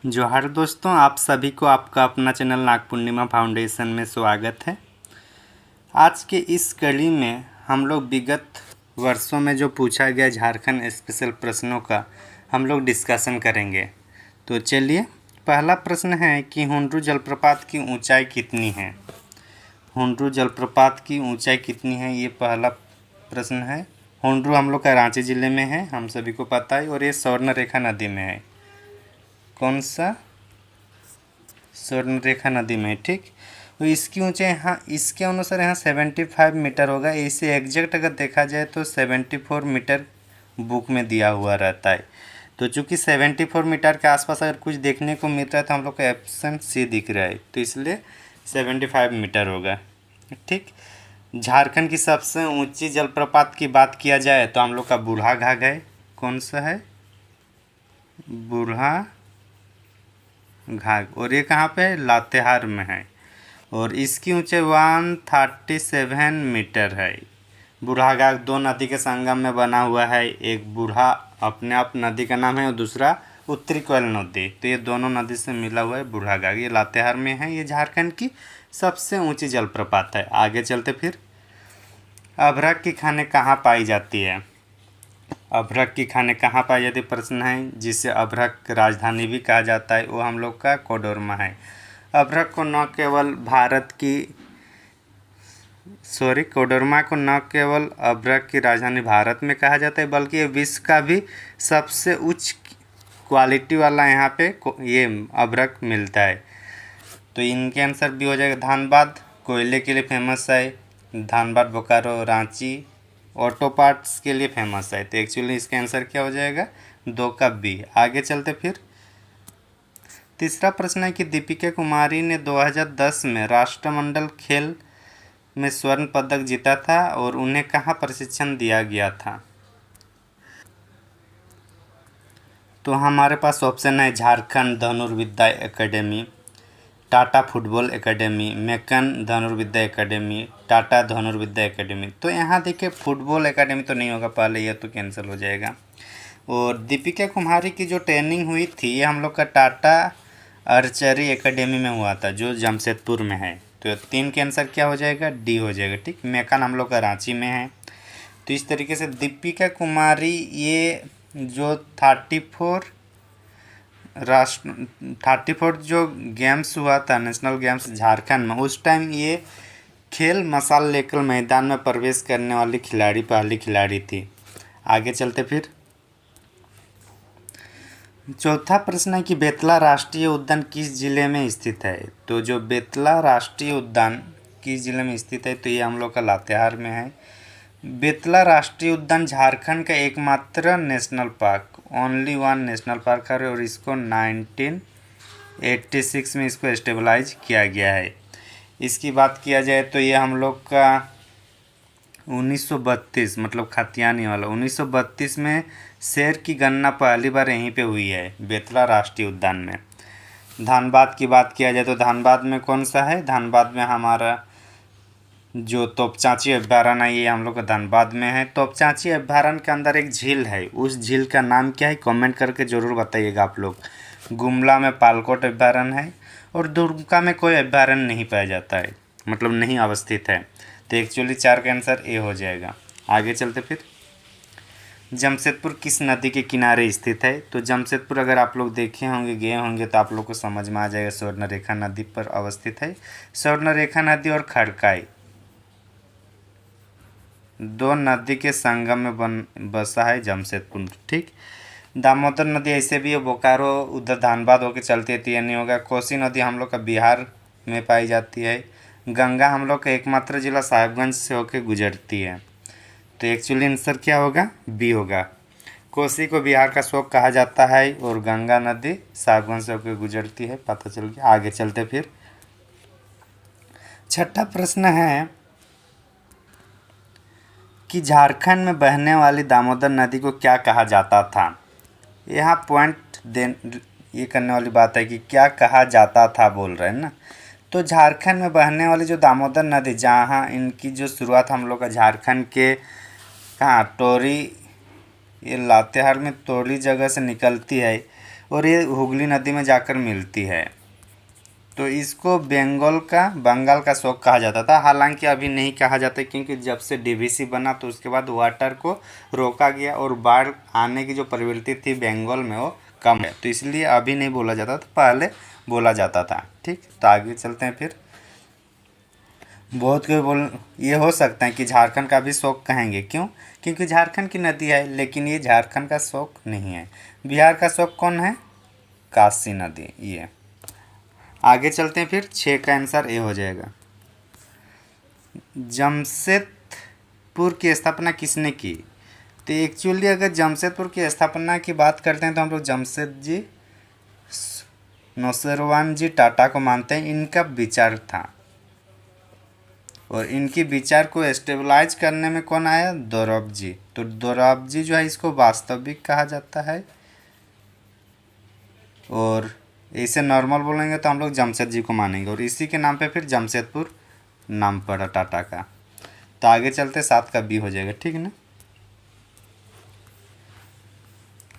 जोहार दोस्तों, आप सभी को आपका अपना चैनल नाग पूर्णिमा फाउंडेशन में स्वागत है। आज के इस कड़ी में हम लोग विगत वर्षों में जो पूछा गया झारखंड स्पेशल प्रश्नों का हम लोग डिस्कशन करेंगे। तो चलिए, पहला प्रश्न है कि हुंड्रू जलप्रपात की ऊंचाई कितनी है। हुंड्रू जलप्रपात की ऊंचाई कितनी है, ये पहला प्रश्न है। हुंड्रू हम लोग का रांची ज़िले में है, हम सभी को पता है, और ये स्वर्णरेखा नदी में है। कौन सा? स्वर्णरेखा नदी में, ठीक। तो इसकी ऊंचाई यहाँ इसके अनुसार यहाँ 75 मीटर होगा। इसे एग्जैक्ट अगर देखा जाए तो 74 मीटर बुक में दिया हुआ रहता है। तो चूँकि 74 मीटर के आसपास अगर कुछ देखने को मिल रहा है तो हम लोग को ऑप्शन सी दिख रहा है, तो इसलिए 75 मीटर होगा, ठीक। झारखंड की सबसे ऊंची जलप्रपात की बात किया जाए तो हम लोग का बूढ़ा घाघ है। कौन सा है? बूढ़ा घाघ। और ये कहाँ पे है? लातेहार में है। और इसकी ऊंचाई 137 मीटर है। बूढ़ा घाघ दो नदी के संगम में बना हुआ है। एक बूढ़ा अपने आप नदी का नाम है और दूसरा उत्तरी कोयल नदी। तो ये दोनों नदी से मिला हुआ है बूढ़ा घाघ। ये लातेहार में है। ये झारखंड की सबसे ऊंची जलप्रपात है। आगे चलते फिर, अभ्रक की खाने कहाँ पाई जाती है। अभ्रक की खाने कहाँ पाई जाती प्रश्न है, जिसे अभ्रक राजधानी भी कहा जाता है, वो हम लोग का कोडरमा है। अभ्रक को न केवल कोडरमा को न केवल अभ्रक की राजधानी भारत में कहा जाता है, बल्कि ये विश्व का भी सबसे उच्च क्वालिटी वाला यहाँ पे ये अभ्रक मिलता है। तो इनके आंसर भी हो जाएगा धनबाद, कोयले के लिए फेमस है। धनबाद, बोकारो, रांची ऑटो पार्ट्स के लिए फेमस है। तो एक्चुअली इसका आंसर क्या हो जाएगा? 2 का बी। आगे चलते फिर, तीसरा प्रश्न है कि दीपिका कुमारी ने 2010 में राष्ट्रमंडल खेल में स्वर्ण पदक जीता था और उन्हें कहाँ प्रशिक्षण दिया गया था। तो हमारे पास ऑप्शन है झारखंड धनुर्विद्या academy, Tata football academy, Makan धनुर्विद्या एकेडमी, टाटा धनुर्विद्या एकेडमी। तो यहाँ देखिए फुटबॉल एकेडमी तो नहीं होगा, पहले यह तो कैंसिल हो जाएगा। और दीपिका कुमारी की जो ट्रेनिंग हुई थी ये हम लोग का टाटा आर्चरी एकेडमी में हुआ था, जो जमशेदपुर में है। तो 3 के आंसर क्या हो जाएगा? डी हो जाएगा, ठीक। मेकन हम लोग का रांची में है। तो इस तरीके से दीपिका कुमारी ये जो 34 जो गेम्स हुआ था, नेशनल गेम्स झारखंड में, उस टाइम ये खेल मसाल लेकर मैदान में प्रवेश करने वाली पहली खिलाड़ी थी। आगे चलते फिर, चौथा प्रश्न है कि बेतला राष्ट्रीय उद्यान किस जिले में स्थित है। तो जो बेतला राष्ट्रीय उद्यान किस जिले में स्थित है, तो ये हम लोग का लातेहार में है। बेतला राष्ट्रीय उद्यान झारखंड का एकमात्र national park, only one national park है, और इसको 1986 में इसको स्टेबलाइज किया गया है। इसकी बात किया जाए तो ये हम लोग का 1932 मतलब खतियानी वाला 1932 में शेर की गणना पहली बार यहीं पे हुई है, बेतला राष्ट्रीय उद्यान में। धनबाद की बात किया जाए तो धनबाद में कौन सा है? धनबाद में हमारा जो तोपचांची अभयारण्य है, ये हम लोग का धनबाद में है। तोपचांची अभयारण्य के अंदर एक झील है, उस झील का नाम क्या है? कमेंट करके ज़रूर बताइएगा आप लोग। गुमला में पालकोट अभयारण्य है और दुमका में कोई अभयारण्य नहीं पाया जाता है, मतलब नहीं अवस्थित है। तो एक्चुअली 4 का आंसर ए हो जाएगा। आगे चलते फिर, जमशेदपुर किस नदी के किनारे स्थित है। तो जमशेदपुर अगर आप लोग देखे होंगे, गए होंगे, तो आप लोग को समझ में आ जाएगा, स्वर्णरेखा नदी पर अवस्थित है। स्वर्णरेखा नदी और खड़काई दो नदी के संगम में बसा है जमशेदपुर, ठीक। दामोदर नदी ऐसे भी है, बोकारो उधर धनबाद होकर चलती है, तो ये नहीं होगा। कोसी नदी हम लोग का बिहार में पाई जाती है। गंगा हम लोग का एकमात्र जिला साहिबगंज से होकर गुजरती है। तो एक्चुअली आंसर क्या होगा? बी होगा। कोसी को बिहार का शोक कहा जाता है और गंगा नदी साहिबगंज से होकर गुजरती है, पता चल गया। आगे चलते फिर, छठा प्रश्न है कि झारखंड में बहने वाली दामोदर नदी को क्या कहा जाता था। यहाँ ये करने वाली बात है कि क्या कहा जाता था बोल रहे हैं ना। तो झारखंड में बहने वाली जो दामोदर नदी, जहाँ इनकी जो शुरुआत हम लोग का झारखंड के कहाँ टोरी, ये लातेहार में तोरी जगह से निकलती है, और ये हुगली नदी में जाकर मिलती है। तो इसको बंगाल का शोक कहा जाता था, हालांकि अभी नहीं कहा जाता क्योंकि जब से डीवीसी बना तो उसके बाद वाटर को रोका गया और बाढ़ आने की जो प्रवृत्ति थी बंगाल में वो कम है, तो इसलिए अभी नहीं बोला जाता, तो पहले बोला जाता था। ठीक, तो आगे चलते हैं फिर। बहुत कोई बोल ये हो सकता है कि झारखंड का भी शोक कहेंगे, क्यों? क्योंकि झारखंड की नदी है, लेकिन ये झारखंड का शोक नहीं है। बिहार का शोक कौन है? काशी नदी। ये आगे चलते हैं फिर। 6 का आंसर ए हो जाएगा। जमशेदपुर की स्थापना किसने की? तो एक्चुअली अगर जमशेदपुर की स्थापना की बात करते हैं तो हम लोग जमशेद जी नौसेरवान जी टाटा को मानते हैं। इनका विचार था और इनकी विचार को स्टेबलाइज करने में कौन आया? दोराबजी। तो दोराबजी जो है इसको वास्तविक कहा जाता है, और इसे नॉर्मल बोलेंगे तो हम लोग जमशेद जी को मानेंगे, और इसी के नाम पे फिर जमशेदपुर नाम पड़ा टाटा का। तो आगे चलते 7 का बी हो जाएगा। ठीक है ना।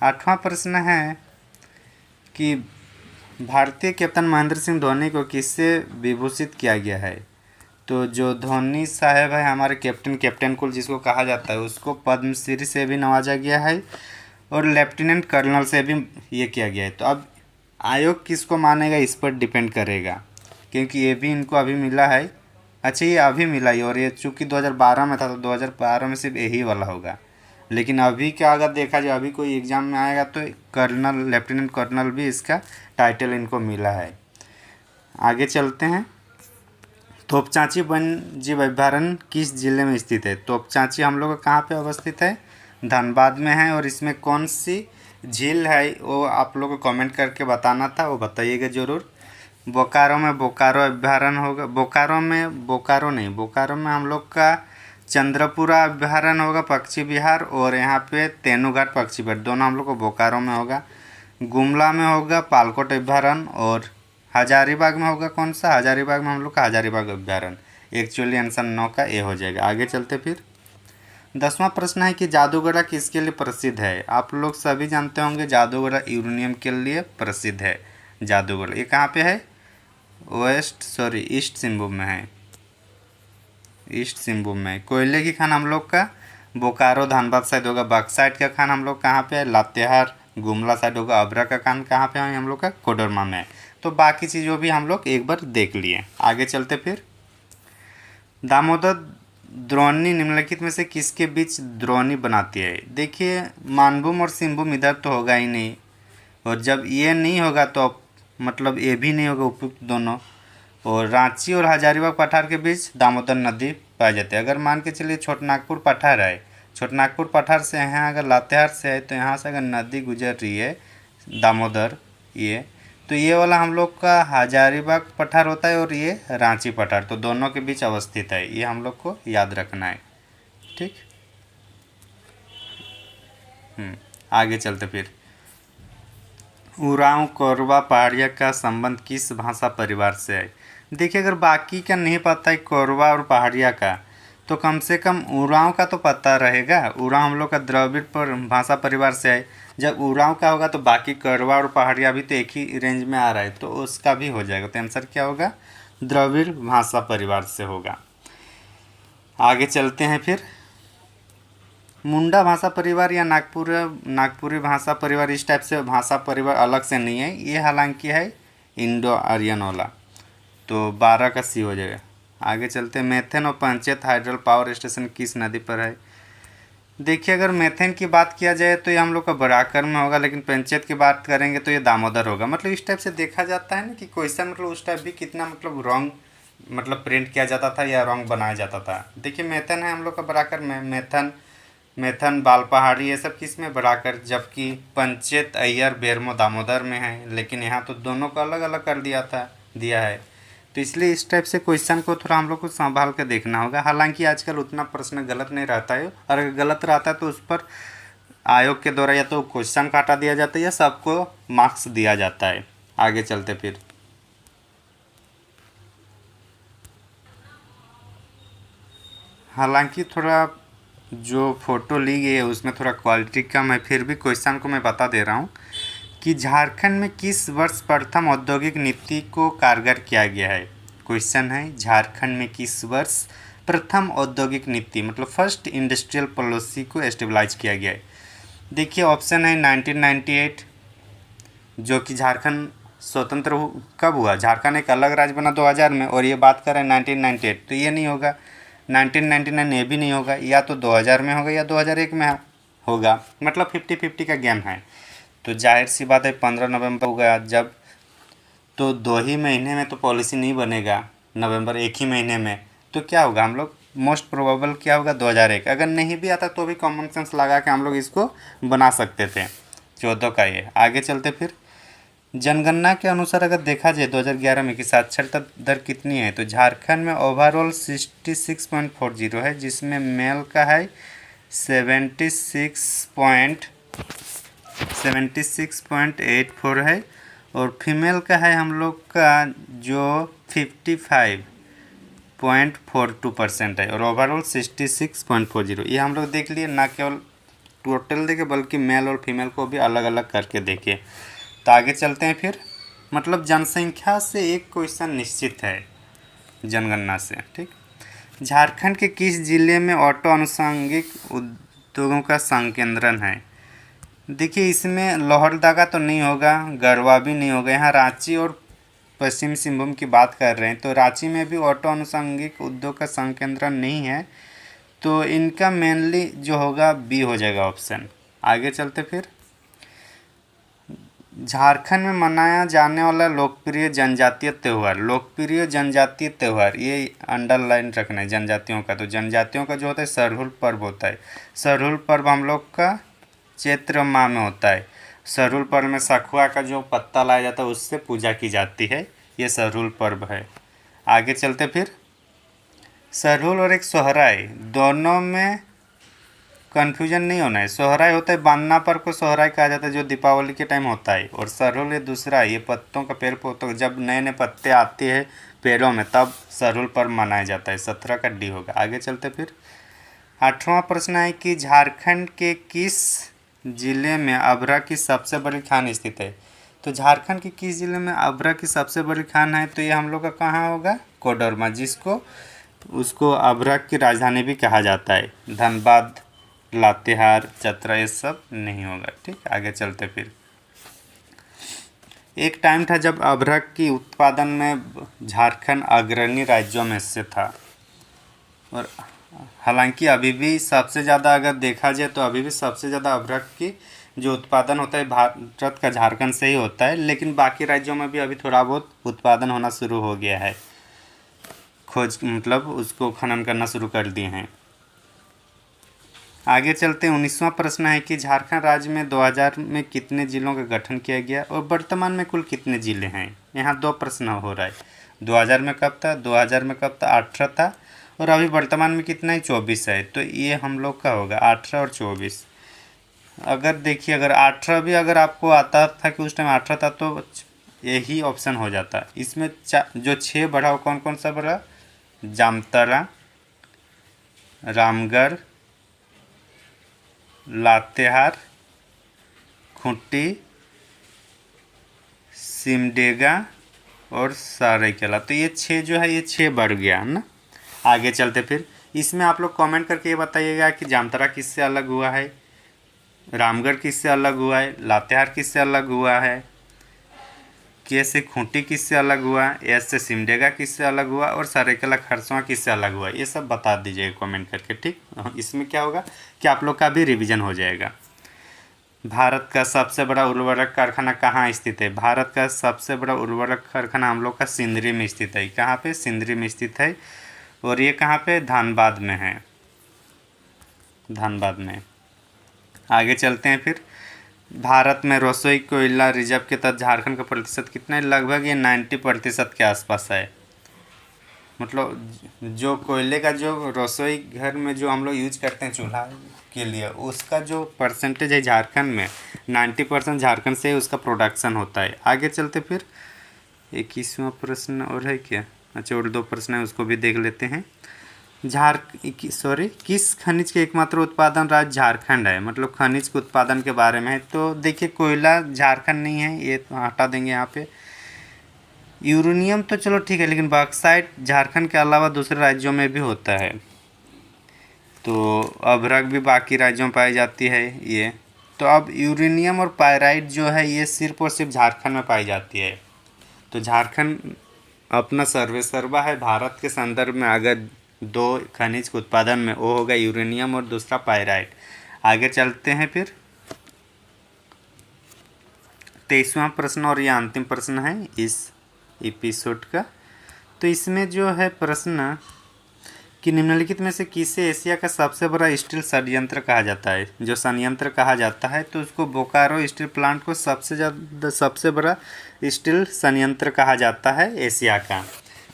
8वां प्रश्न है कि भारतीय कैप्टन महेंद्र सिंह धोनी को किससे विभूषित किया गया है? तो जो धोनी साहब है हमारे कैप्टन कुल जिसको कहा जाता है, उसको पद्मश्री से भी नवाजा गया है और लेफ्टिनेंट कर्नल से भी ये किया गया है। तो अब आयोग किसको मानेगा इस पर डिपेंड करेगा, क्योंकि ये भी इनको अभी मिला है। अच्छा, ये अभी मिला है और ये चूँकि 2012 में था तो 2012 में सिर्फ यही वाला होगा, लेकिन अभी क्या अगर देखा जाए अभी कोई एग्ज़ाम में आएगा तो कर्नल लेफ्टिनेंट कर्नल भी इसका टाइटल इनको मिला है। आगे चलते हैं। तोपचांची वन्य जीव अभयारण्य किस जिले में स्थित है? तोपचांची हम लोग कहाँ पे अवस्थित है? धनबाद में है। और इसमें कौन सी झील है वो आप लोग को कमेंट करके बताना था, वो बताइएगा ज़रूर। बोकारो में बोकारो अभयारण्य होगा। बोकारो में हम लोग का चंद्रपुरा अभयारण्य होगा पक्षी विहार, और यहाँ पे तेनूघाट पक्षी विहार, दोनों हम लोग को बोकारो में होगा। गुमला में होगा पालकोट अभयारण्य, और हजारीबाग में होगा कौन सा? हजारीबाग में हम लोग का हजारीबाग अभयारण्य। एक्चुअली आंसर 9 का ए हो जाएगा। आगे चलते फिर। 10वां प्रश्न है कि जादूगढ़ा किसके लिए प्रसिद्ध है? आप लोग सभी जानते होंगे जादूगढ़ा यूरेनियम के लिए प्रसिद्ध है। जादूगढ़ ये कहाँ पे है? ईस्ट सिंहभूम में है। ईस्ट सिंहभूम में। कोयले की खान हम लोग का बोकारो धनबाद साइड होगा। बक्साइट का खान हम लोग कहाँ पे है? लातेहार गुमला साइड होगा। अबरा का खान कहाँ पे है? हम लोग का कोडरमा में है। तो बाकी चीज़ों भी हम लोग एक बार देख लिए। आगे चलते फिर। दामोदर द्रोणी निम्नलिखित में से किसके बीच द्रोणी बनाती है? देखिए, मानभूम और सिंहभूम इधर तो होगा ही नहीं, और जब ये नहीं होगा तो मतलब ये भी नहीं होगा, उपयुक्त दोनों। और रांची और हजारीबाग पठार के बीच दामोदर नदी पाई जाती है। अगर मान के चलिए छोटनागपुर पठार है, छोटनागपुर पठार से यहाँ अगर लातेहार से है तो यहाँ से अगर नदी गुजर रही है दामोदर, ये तो ये वाला हम लोग का हजारीबाग पठार होता है और ये रांची पठार, तो दोनों के बीच अवस्थित है। ये हम लोग को याद रखना है। ठीक। आगे चलते फिर। उरांव कोरवा पहाड़िया का संबंध किस भाषा परिवार से है? देखिए, अगर बाकी का नहीं पता है कोरवा और पहाड़िया का, तो कम से कम उरांव का तो पता रहेगा। उरांव हम लोग का द्रविड़ पर भाषा परिवार से है। जब उरांव का होगा तो बाकी कोरवा और पहाड़िया भी तो एक ही रेंज में आ रहा है, तो उसका भी हो जाएगा। तो आंसर क्या होगा? द्रविड़ भाषा परिवार से होगा। आगे चलते हैं फिर। मुंडा भाषा परिवार या नागपुरी भाषा परिवार, इस टाइप से भाषा परिवार अलग से नहीं है ये, हालांकि है इंडो आर्यन वाला। तो 12 का सी हो जाएगा। आगे चलते हैं। मेथेन और पंचेत हाइड्रल पावर स्टेशन किस नदी पर है? देखिए, अगर मेथेन की बात किया जाए तो ये हम लोग का बराकर में होगा, लेकिन पंचेत की बात करेंगे तो ये दामोदर होगा। मतलब इस टाइप से देखा जाता है ना कि क्वेश्चन मतलब उस टाइप भी कितना मतलब रॉन्ग मतलब प्रिंट किया जाता था या रॉन्ग बनाया जाता था। देखिए, मेथन है हम लोग का बराकर में, मेथन बाल पहाड़ी ये सब किस में बराकर, जबकि पंचेत अय्यर बेरमो दामोदर में है। लेकिन यहाँ तो दोनों को अलग अलग कर दिया है। तो इसलिए इस टाइप से क्वेश्चन को थोड़ा हम लोग को संभाल कर देखना होगा। हालांकि आजकल उतना प्रश्न गलत नहीं रहता है, और अगर गलत रहता है तो उस पर आयोग के द्वारा या तो क्वेश्चन काटा दिया जाता है या सबको मार्क्स दिया जाता है। आगे चलते फिर। हालांकि थोड़ा जो फ़ोटो ली गई है उसमें थोड़ा क्वालिटी कम है, फिर भी क्वेश्चन को मैं बता दे रहा हूँ कि झारखंड में किस वर्ष प्रथम औद्योगिक नीति को कारगर किया गया है। क्वेश्चन है, झारखंड में किस वर्ष प्रथम औद्योगिक नीति मतलब फर्स्ट इंडस्ट्रियल पॉलिसी को एस्टेब्लाइज किया गया है। देखिए ऑप्शन है 1998, जो कि झारखंड स्वतंत्र कब हुआ, झारखंड एक अलग राज्य बना 2000 में, और ये बात कर रहे हैं 1998, तो ये नहीं होगा। 1999 ये भी नहीं होगा, या तो 2000 में होगा या 2001 में होगा, मतलब 50-50 का गेम है। तो जाहिर सी बात है 15 नवंबर होगा जब, तो 2 ही महीने में तो पॉलिसी नहीं बनेगा, नवंबर एक ही महीने में, तो क्या होगा हम लोग मोस्ट प्रोबेबल क्या होगा 2001। अगर नहीं भी आता तो भी कॉमन सेंस लगा के हम लोग इसको बना सकते थे 14 का ये। आगे चलते फिर, जनगणना के अनुसार अगर देखा जाए 2011 में कि साक्षरता दर कितनी है, तो झारखंड में ओवरऑल 66.40 है, जिसमें मेल का है 76.84 है, और फीमेल का है हम लोग का जो 55.42% है, और ओवरऑल 66.40। ये हम लोग देख लिए, ना केवल टोटल देखे बल्कि मेल और फीमेल को भी अलग अलग करके देखे। तो आगे चलते हैं फिर, मतलब जनसंख्या से एक क्वेश्चन निश्चित है जनगणना से, ठीक। झारखंड के किस जिले में ऑटो आनुषंगिक उद्योगों का संकेंद्रण है। देखिए इसमें लोहरदगा तो नहीं होगा, गढ़वा भी नहीं होगा, यहाँ रांची और पश्चिम सिंहभूम की बात कर रहे हैं, तो रांची में भी ऑटो आनुषंगिक उद्योग का संकेंद्रण नहीं है, तो इनका मेनली जो होगा बी हो जाएगा ऑप्शन। आगे चलते फिर, झारखंड में मनाया जाने वाला लोकप्रिय जनजातीय त्यौहार, लोकप्रिय जनजातीय त्यौहार ये अंडरलाइन रखना है जनजातियों का। तो जनजातियों का जो होता है सरहुल पर्व होता है। सरहुल पर्व हम लोग का चैत्र माह में होता है। सरहुल पर्व में सखुआ का जो पत्ता लाया जाता है उससे पूजा की जाती है, ये सरहुल पर्व है। आगे चलते फिर, सरहुल और एक सोहराय दोनों में कन्फ्यूजन नहीं होना है। सोहराय होता है बांधना पर को सोहराय कहा जाता है, जो दीपावली के टाइम होता है, और सरहुल ये दूसरा है, ये पत्तों का पेड़ पौधों जब नए नए पत्ते आते हैं पेड़ों में तब सरहुल पर्व मनाया जाता है। 17 का डी होगा। आगे चलते फिर, 8वां प्रश्न है कि झारखंड के किस जिले में अभरा की सबसे बड़ी खान स्थित है। तो झारखंड के किस जिले में अभरा की सबसे बड़ी खान है, तो ये हम लोग का कहाँ होगा, कोडरमा, जिसको उसको अभरा की राजधानी भी कहा जाता है। धनबाद, लातेहार, चतरा ये सब नहीं होगा, ठीक। आगे चलते फिर, एक टाइम था जब अभ्रक की उत्पादन में झारखंड अग्रणी राज्यों में से था, और हालांकि अभी भी सबसे ज़्यादा अगर देखा जाए तो अभी भी सबसे ज़्यादा अभ्रक की जो उत्पादन होता है भारत का झारखंड से ही होता है, लेकिन बाकी राज्यों में भी अभी थोड़ा बहुत उत्पादन होना शुरू हो गया है, खोज मतलब उसको खनन करना शुरू कर दिए हैं। आगे चलते हैं, 19वां प्रश्न है कि झारखंड राज्य में 2000 में कितने जिलों का गठन किया गया और वर्तमान में कुल कितने जिले हैं। यहाँ 2 प्रश्न हो रहा है, 2000 में कब था, 2000 में कब था, 18 था, और अभी वर्तमान में कितना है, 24 है। तो ये हम लोग का होगा 18 और 24। अगर देखिए अगर 18 भी अगर आपको आता था कि उस टाइम 18 था तो यही ऑप्शन हो जाता। इसमें जो 6 बढ़ा वो कौन कौन सा बढ़ा, जामताड़ा, रामगढ़, लातेहार, खूंटी, सिमडेगा और सरायकेला। तो ये 6 जो है ये 6 बढ़ गया है ना। आगे चलते फिर, इसमें आप लोग कमेंट करके ये बताइएगा कि जामताड़ा किससे अलग हुआ है, रामगढ़ किससे अलग हुआ है, लातेहार किससे अलग हुआ है, के से खूंटी किससे अलग हुआ, एस से सिमडेगा किससे अलग हुआ, और सरायकेला खरसवां किससे अलग हुआ। ये सब बता दीजिएगा कमेंट करके, ठीक। इसमें क्या होगा कि आप लोग का भी रिवीजन हो जाएगा। भारत का सबसे बड़ा उर्वरक कारखाना कहाँ स्थित है। भारत का सबसे बड़ा उर्वरक कारखाना हम लोग का सिंदरी में स्थित है। कहाँ पे, सिंदरी में स्थित है, और ये कहाँ पे, धनबाद में है, धनबाद में। आगे चलते हैं फिर, भारत में रसोई कोयला रिजर्व के तहत झारखंड का प्रतिशत कितना है, लगभग ये 90% के आसपास है। मतलब जो कोयले का जो रसोई घर में जो हम लोग यूज करते हैं चूल्हा के लिए, उसका जो परसेंटेज है झारखंड में 90% झारखंड से उसका प्रोडक्शन होता है। आगे चलते फिर, 21वां प्रश्न और है क्या, अच्छा और 2 प्रश्न है उसको भी देख लेते हैं। किस खनिज के एकमात्र उत्पादन राज्य झारखंड है, मतलब खनिज के उत्पादन के बारे में है। तो देखिए कोयला झारखंड नहीं है, ये तो हटा देंगे यहाँ पे। यूरेनियम तो चलो ठीक है, लेकिन बॉक्साइट झारखंड के अलावा दूसरे राज्यों में भी होता है। तो अभ्रक भी बाकी राज्यों में पाई जाती है ये। तो अब यूरेनियम और पायराइट जो है ये सिर्फ और सिर्फ झारखंड में पाई जाती है। तो झारखंड अपना सर्वेसर्वा है भारत के संदर्भ में। अगर दो खनिज के उत्पादन में, वो होगा यूरेनियम और दूसरा पायराइट। आगे चलते हैं फिर 23वां प्रश्न, और ये अंतिम प्रश्न है इस एपिसोड का। तो इसमें जो है प्रश्न कि निम्नलिखित में से किसे एशिया का सबसे बड़ा स्टील संयंत्र कहा जाता है। जो संयंत्र कहा जाता है तो उसको बोकारो स्टील प्लांट को सबसे बड़ा स्टील संयंत्र कहा जाता है एशिया का।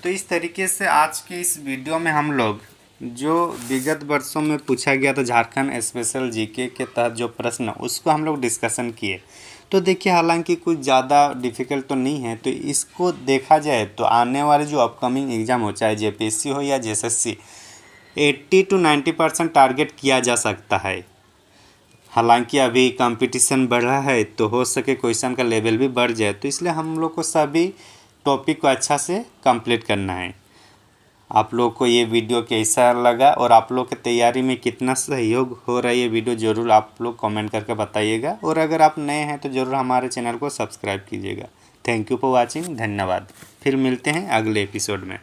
तो इस तरीके से आज के इस वीडियो में हम लोग जो विगत वर्षों में पूछा गया था झारखंड स्पेशल जीके के तहत जो प्रश्न, उसको हम लोग डिस्कशन किए। तो देखिए हालांकि कुछ ज़्यादा डिफ़िकल्ट तो नहीं है। तो इसको देखा जाए तो आने वाले जो अपकमिंग एग्ज़ाम हो, चाहे जेपीएससी हो या जेएसएससी, 80 to 90% टारगेट किया जा सकता है। हालांकि अभी कंपटीशन बढ़ा है तो हो सके क्वेश्चन का लेवल भी बढ़ जाए। तो इसलिए हम लोग को सभी टॉपिक को अच्छा से कंप्लीट करना है। आप लोग को ये वीडियो कैसा लगा और आप लोग की तैयारी में कितना सहयोग हो रहा है, ये वीडियो ज़रूर आप लोग कमेंट करके बताइएगा। और अगर आप नए हैं तो ज़रूर हमारे चैनल को सब्सक्राइब कीजिएगा। थैंक यू फॉर वॉचिंग, धन्यवाद। फिर मिलते हैं अगले एपिसोड में।